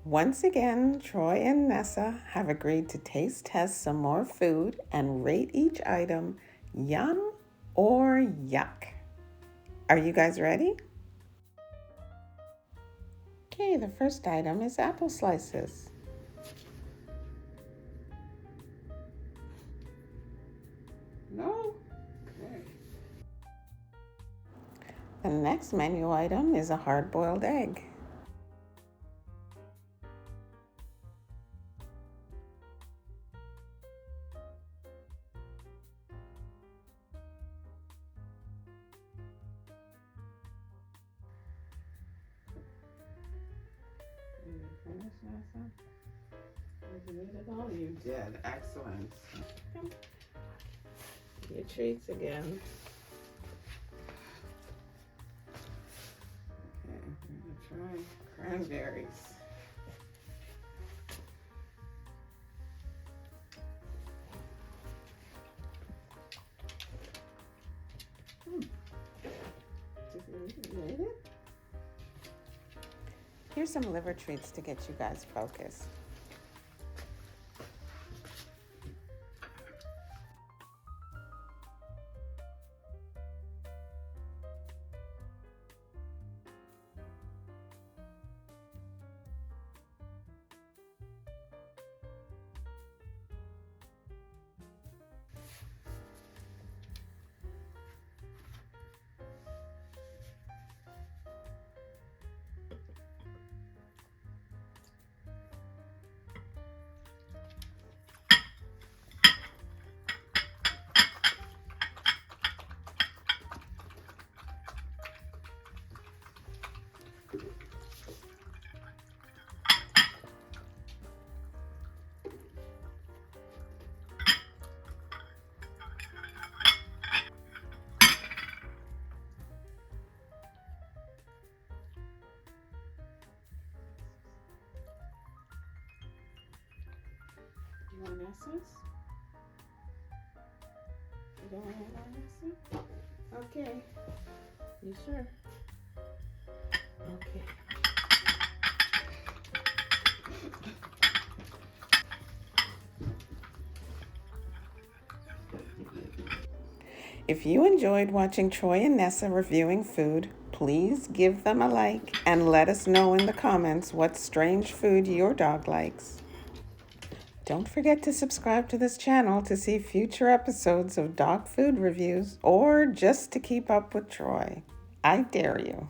Once again, Troy and Nessa have agreed to taste test some more food and rate each item yum or yuck. Are you guys ready? Okay, the first item is apple slices. No? Okay. The next menu item is a hard-boiled egg. Finish, Nessa? Did you eat it all? You did. Excellent. Your treats again. Okay, we're gonna try cranberries. Did you eat it? Here's some liver treats to get you guys focused. You want Nessa's? You don't want Nessa? Okay. You sure? Okay. If you enjoyed watching Troy and Nessa reviewing food, please give them a like and let us know in the comments what strange food your dog likes. Don't forget to subscribe to this channel to see future episodes of dog food reviews or just to keep up with Troy. I dare you.